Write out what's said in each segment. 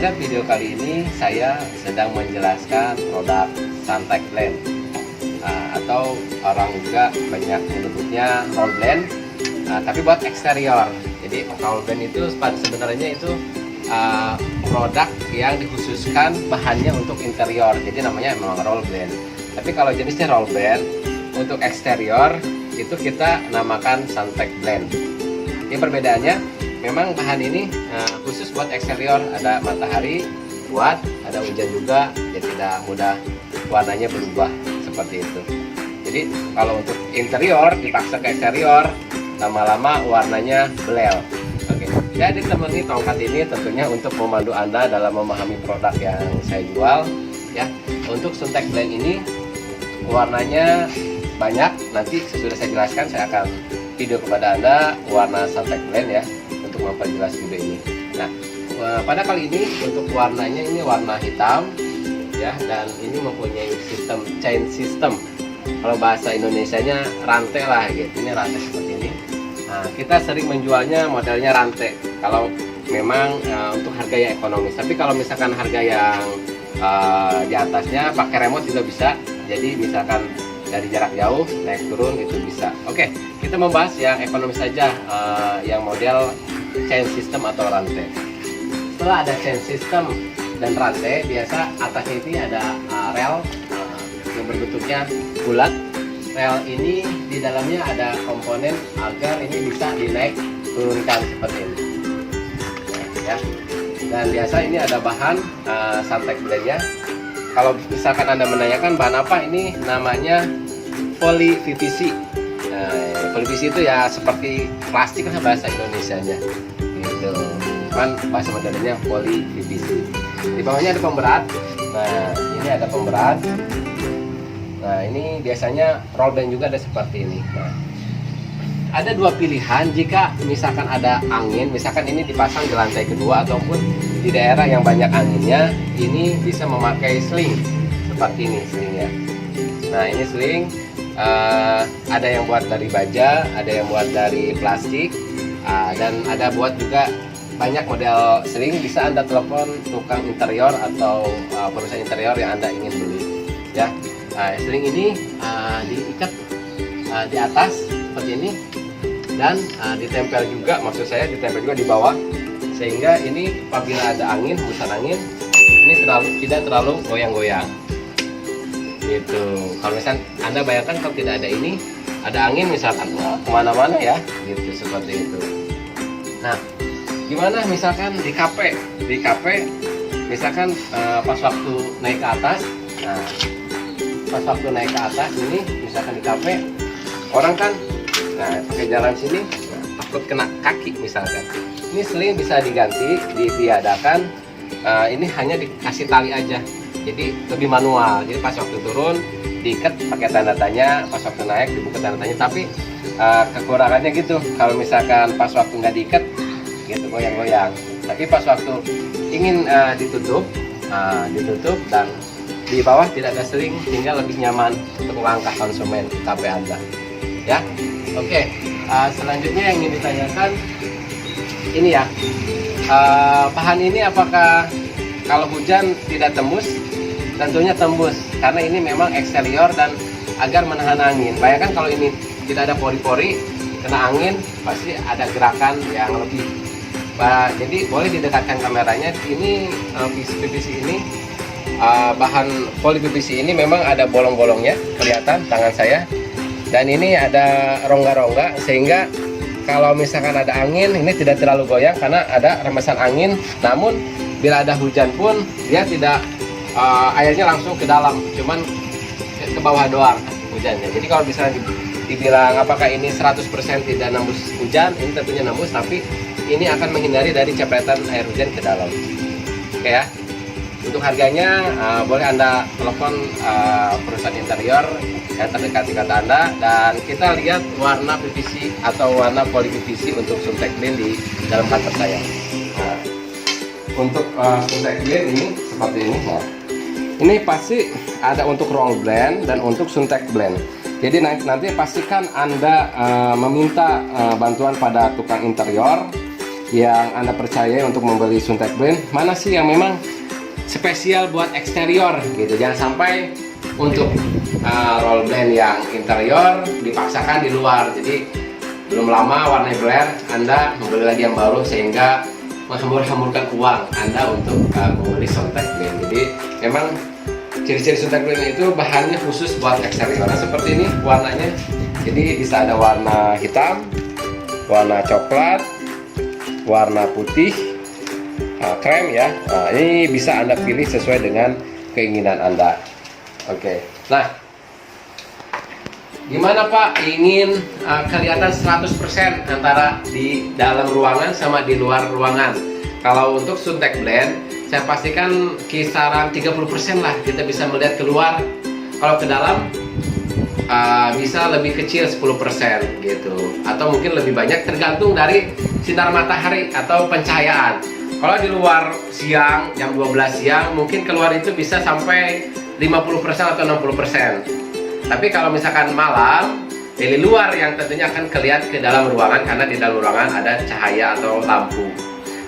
Pada video kali ini saya sedang menjelaskan produk Suntek Blend, atau orang juga banyak menyebutnya roll blend, tapi buat eksterior. Jadi roll blend itu sebenarnya itu produk yang dikhususkan bahannya untuk interior, jadi namanya memang roll blend. Tapi kalau jenisnya roll blend untuk eksterior itu kita namakan Suntek Blend. Ini perbedaannya, memang bahan ini khusus buat eksterior, ada matahari kuat, ada hujan juga, jadi tidak mudah warnanya berubah seperti itu. Jadi kalau untuk interior dipaksa ke eksterior, lama-lama warnanya belel. Oke, jadi ditemani tongkat ini tentunya untuk memandu Anda dalam memahami produk yang saya jual. Ya, untuk Suntek Blend ini warnanya banyak. Nanti sesudah saya jelaskan, saya akan video kepada Anda warna Suntek Blend ya, untuk memperjelas video ini. Nah, pada kali ini untuk warnanya ini warna hitam ya, dan ini mempunyai sistem chain system. Kalau bahasa Indonesianya rantai lah gitu. Ini rantai seperti ini. Nah, kita sering menjualnya modelnya rantai kalau memang untuk harga yang ekonomis. Tapi kalau misalkan harga yang di atasnya pakai remote juga bisa. Jadi misalkan dari jarak jauh naik turun itu bisa. Oke, kita membahas yang ekonomis saja, yang model chain system atau rantai. Setelah ada chain system dan rantai, biasa atasnya ini ada rel yang berbentuknya bulat. Rel ini di dalamnya ada komponen agar ini bisa dinaik turunkan seperti ini ya. Dan biasa ini ada bahan Suntek Blend-nya. Kalau misalkan Anda menanyakan bahan apa, ini namanya poly PVC. Poly PVC itu ya seperti plastik lah bahasa Indonesianya gitu. Cuman bahasa modernnya poly PVC. Di bawahnya ada pemberat. Nah, ini ada pemberat. Nah, ini biasanya roll blend juga ada seperti ini. Nah, ada dua pilihan jika misalkan ada angin, misalkan ini dipasang di lantai kedua ataupun di daerah yang banyak anginnya, ini bisa memakai sling seperti ini slingnya. Nah, ini sling ada yang buat dari baja, ada yang buat dari plastik, dan ada buat juga banyak model sling. Bisa Anda telepon tukang interior atau perusahaan interior yang Anda ingin beli ya. Nah, sling ini diikat di atas seperti ini, dan ditempel juga, maksud saya ditempel juga di bawah, sehingga ini apabila ada angin, hembusan angin, ini tidak terlalu goyang-goyang gitu. Kalau misalkan Anda bayangkan kalau tidak ada ini, ada angin misalkan kemana-mana ya gitu, seperti itu. Nah, gimana misalkan di kafe misalkan pas waktu naik ke atas, nah pas waktu naik ke atas ini misalkan di kafe, orang kan pakai jalan sini, takut kena kaki misalkan. Ini sling bisa diganti, ditiadakan. Ini hanya dikasih tali aja, jadi lebih manual. Jadi pas waktu turun diikat pakai tanda tanya, pas waktu naik dibuka tanda tanya. Tapi kekurangannya gitu, kalau misalkan pas waktu nggak diikat gitu goyang-goyang. Tapi pas waktu ingin ditutup dan di bawah tidak ada sling, sehingga lebih nyaman untuk langkah konsumen KB Anda ya. Oke, selanjutnya yang ingin ditanyakan ini ya, bahan ini apakah kalau hujan tidak tembus? Tentunya tembus, karena ini memang eksterior dan agar menahan angin. Bayangkan kalau ini tidak ada pori-pori, kena angin pasti ada gerakan yang lebih. Jadi boleh didekatkan kameranya. Ini PVC ini, bahan poly PVC ini memang ada bolong-bolongnya, kelihatan tangan saya. Dan ini ada rongga-rongga, sehingga kalau misalkan ada angin ini tidak terlalu goyang karena ada rembesan angin. Namun bila ada hujan pun dia tidak airnya langsung ke dalam, cuman ke bawah doang hujannya. Jadi kalau misalnya dibilang apakah ini 100% tidak nembus hujan, ini tentunya nembus, tapi ini akan menghindari dari cepretan air hujan ke dalam. Oke ya. Untuk harganya boleh Anda telepon perusahaan interior yang terdekat di kota Anda, dan kita lihat warna PVC atau warna poly PVC untuk Suntek Blend di dalam kantor saya. Nah, untuk Suntek Blend ini seperti ini. Nah, ini pasti ada untuk roll blend dan untuk Suntek Blend. Jadi nanti pastikan Anda meminta bantuan pada tukang interior yang Anda percaya untuk membeli Suntec Blend, mana sih yang memang spesial buat eksterior gitu. Jangan sampai untuk roll blend yang interior dipaksakan di luar, jadi belum lama warnanya blur, Anda membeli lagi yang baru sehingga menghambur-hamburkan uang Anda untuk membeli Suntec Blend. Jadi memang ciri-ciri Suntec Blend itu bahannya khusus buat eksterior. Nah, seperti ini warnanya. Jadi bisa ada warna hitam, warna coklat, warna putih, krem ya. Nah, ini bisa Anda pilih sesuai dengan keinginan Anda. Oke. Nah, gimana Pak ingin kelihatan 100% antara di dalam ruangan sama di luar ruangan? Kalau untuk Suntec Blend, saya pastikan kisaran 30% lah kita bisa melihat keluar. Kalau ke dalam bisa lebih kecil 10% gitu, atau mungkin lebih banyak tergantung dari sinar matahari atau pencahayaan. Kalau di luar siang, jam 12 siang, mungkin keluar itu bisa sampai 50% atau 60%. Tapi kalau misalkan malam, dari luar yang tentunya akan kelihatan ke dalam ruangan, karena di dalam ruangan ada cahaya atau lampu.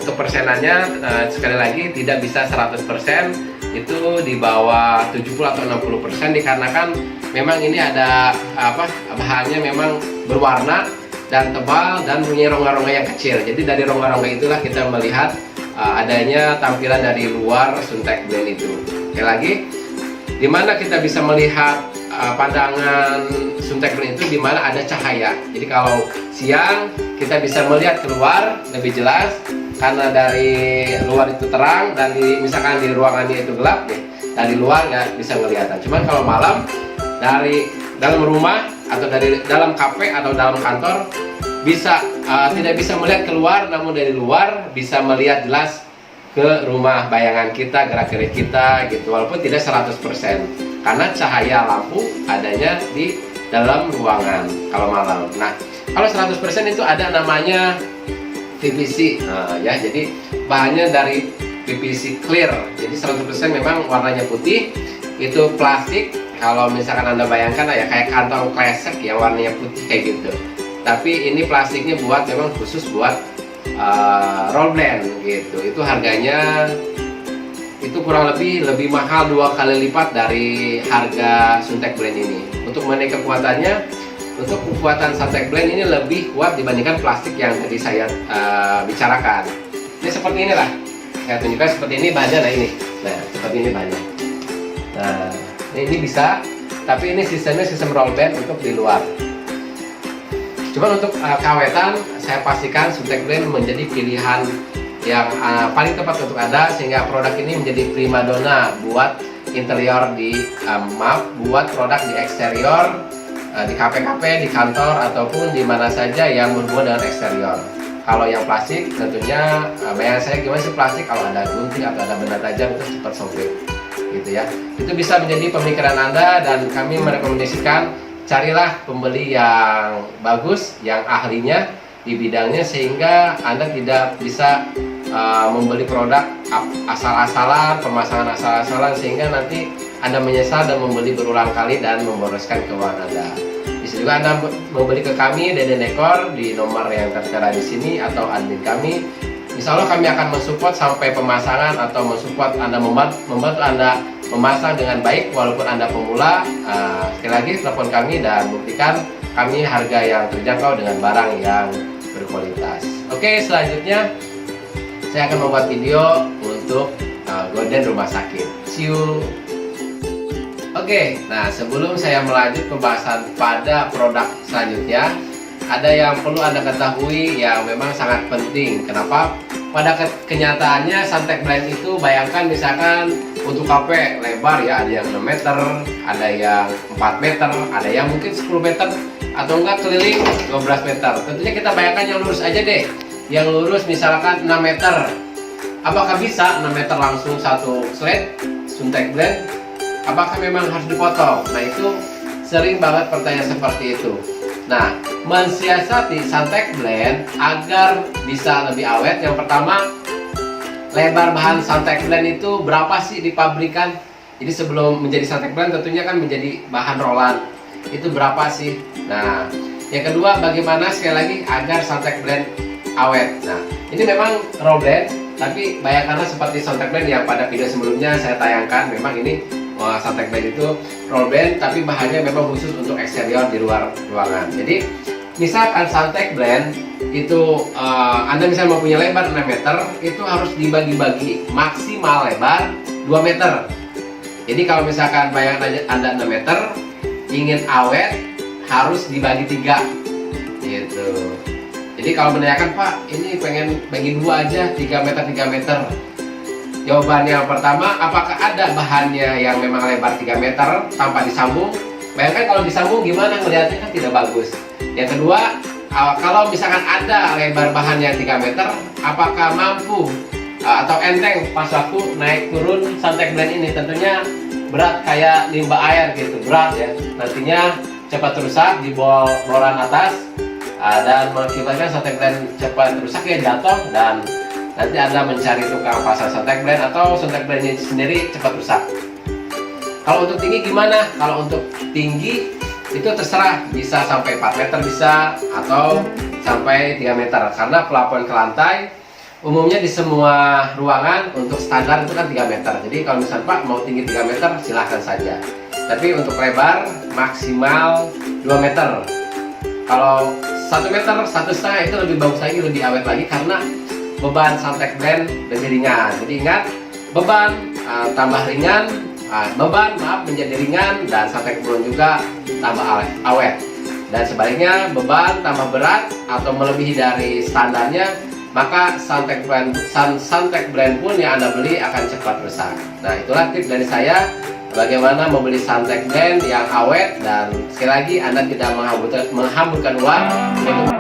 Untuk persenannya sekali lagi tidak bisa 100%, itu di bawah 70 atau 60%, dikarenakan memang ini ada bahannya memang berwarna dan tebal dan punya rongga-rongga yang kecil. Jadi dari rongga-rongga itulah kita melihat adanya tampilan dari luar Suntec Blend itu. Sekali lagi, di mana kita bisa melihat pandangan Suntec Blend itu di mana ada cahaya. Jadi kalau siang kita bisa melihat keluar lebih jelas karena dari luar itu terang, dan misalkan di ruangannya itu gelap deh, dari luar nggak bisa kelihatan. Cuman kalau malam dari dalam rumah atau dari dalam kafe atau dalam kantor bisa tidak bisa melihat keluar, namun dari luar bisa melihat jelas ke rumah bayangan kita, gerak-gerik kita gitu, walaupun tidak 100% karena cahaya lampu adanya di dalam ruangan kalau malam. Nah, kalau 100% itu ada namanya PVC ya, jadi bahannya dari PVC clear, jadi 100% memang warnanya putih. Itu plastik, kalau misalkan Anda bayangkan ya kayak kantong kresek yang warnanya putih kayak gitu. Tapi ini plastiknya buat memang khusus buat roll blend gitu. Itu harganya itu kurang lebih mahal 2 kali lipat dari harga Suntec Blend ini. Untuk mengenai kekuatannya, untuk kekuatan Suntec Blend ini lebih kuat dibandingkan plastik yang tadi saya bicarakan. Ini seperti inilah, saya tunjukkan seperti ini bahannya. Nah ini, nah seperti ini bahannya. Nah ini bisa, tapi ini sistemnya sistem roll band untuk di luar. Cuman untuk kawetan, saya pastikan Suntec Blend menjadi pilihan yang paling tepat untuk Anda, sehingga produk ini menjadi primadona buat interior di buat produk di eksterior, di kafe-kafe, di kantor, ataupun di mana saja yang berhubungan dengan eksterior. Kalau yang plastik, tentunya bayangan saya gimana sih plastik, kalau ada gunting atau ada benda tajam itu cepat sobek gitu ya. Itu bisa menjadi pemikiran Anda, dan kami merekomendasikan carilah pembeli yang bagus, yang ahlinya di bidangnya, sehingga Anda tidak bisa membeli produk asal-asalan, pemasangan asal-asalan, sehingga nanti Anda menyesal dan membeli berulang kali dan memboroskan keuangan Anda. Bisa juga Anda membeli ke kami, Deden Dekor, di nomor yang tertera di sini, atau admin kami. Insya Allah kami akan mensupport sampai pemasangan, atau mensupport Anda, membantu Anda memasang dengan baik walaupun Anda pemula. Sekali lagi telepon kami dan buktikan kami harga yang terjangkau dengan barang yang berkualitas. Oke, selanjutnya saya akan membuat video untuk gorden rumah sakit. See you. Oke, nah sebelum saya melanjut pembahasan pada produk selanjutnya, ada yang perlu Anda ketahui yang memang sangat penting. Kenapa? Pada kenyataannya Suntec Blend itu, bayangkan misalkan untuk kafe lebar ya, ada yang 6 meter, ada yang 4 meter, ada yang mungkin 10 meter, atau enggak keliling 12 meter. Tentunya kita bayangkan yang lurus aja deh. Yang lurus misalkan 6 meter. Apakah bisa 6 meter langsung satu slide Suntec Blend? Apakah memang harus dipotong? Nah, itu sering banget pertanyaan seperti itu. Nah, mensiasati Suntec Blend agar bisa lebih awet, yang pertama, lebar bahan Suntec Blend itu berapa sih di pabrikan? Jadi sebelum menjadi Suntec Blend tentunya kan menjadi bahan rollan. Itu berapa sih? Nah, yang kedua, bagaimana sekali lagi agar Suntec Blend awet. Nah, ini memang roll blend, tapi bayangkanlah seperti Soundtek blend yang pada video sebelumnya saya tayangkan. Memang ini Soundtek blend itu roll blend, tapi bahannya memang khusus untuk eksterior di luar ruangan. Jadi misalkan Soundtek blend itu Anda misalnya mempunyai lebar 6 meter, itu harus dibagi-bagi maksimal lebar 2 meter. Jadi kalau misalkan bayangan Anda 6 meter, ingin awet harus dibagi 3 gitu. Jadi kalau menanyakan, Pak, ini pengen bagi 2 aja, 3 meter 3 meter. Jawabannya yang pertama, apakah ada bahannya yang memang lebar 3 meter tanpa disambung? Bayangkan kalau disambung gimana, melihatnya kan tidak bagus. Yang kedua, kalau misalkan ada lebar bahannya 3 meter, apakah mampu atau enteng pas waktu naik turun Soundtek blend ini? Tentunya berat kayak limbah air gitu, berat ya. Nantinya cepat rusak di boran atas dan mengakibatkan Soundtek blend cepat rusak ya, jatuh, dan nanti Anda mencari tukang pasang Soundtek blend atau Soundtek blend sendiri cepat rusak. Kalau untuk tinggi gimana? Kalau untuk tinggi itu terserah, bisa sampai 4 meter bisa, atau sampai 3 meter, karena pelafon ke lantai umumnya di semua ruangan untuk standar itu kan 3 meter. Jadi kalau misalnya Pak mau tinggi 3 meter silahkan saja, tapi untuk lebar maksimal 2 meter. Kalau 1 meter, 1,5 itu lebih bagus lagi, lebih awet lagi, karena beban Soundtek blend lebih ringan. Jadi ingat, beban tambah ringan, beban menjadi ringan, dan Soundtek blend juga tambah awet. Dan sebaliknya, beban tambah berat atau melebihi dari standarnya, maka Soundtek blend pun yang Anda beli akan cepat rusak. Nah, itulah tips dari saya bagaimana membeli Soundtek blend yang awet, dan sekali lagi Anda tidak menghamburkan uang untuk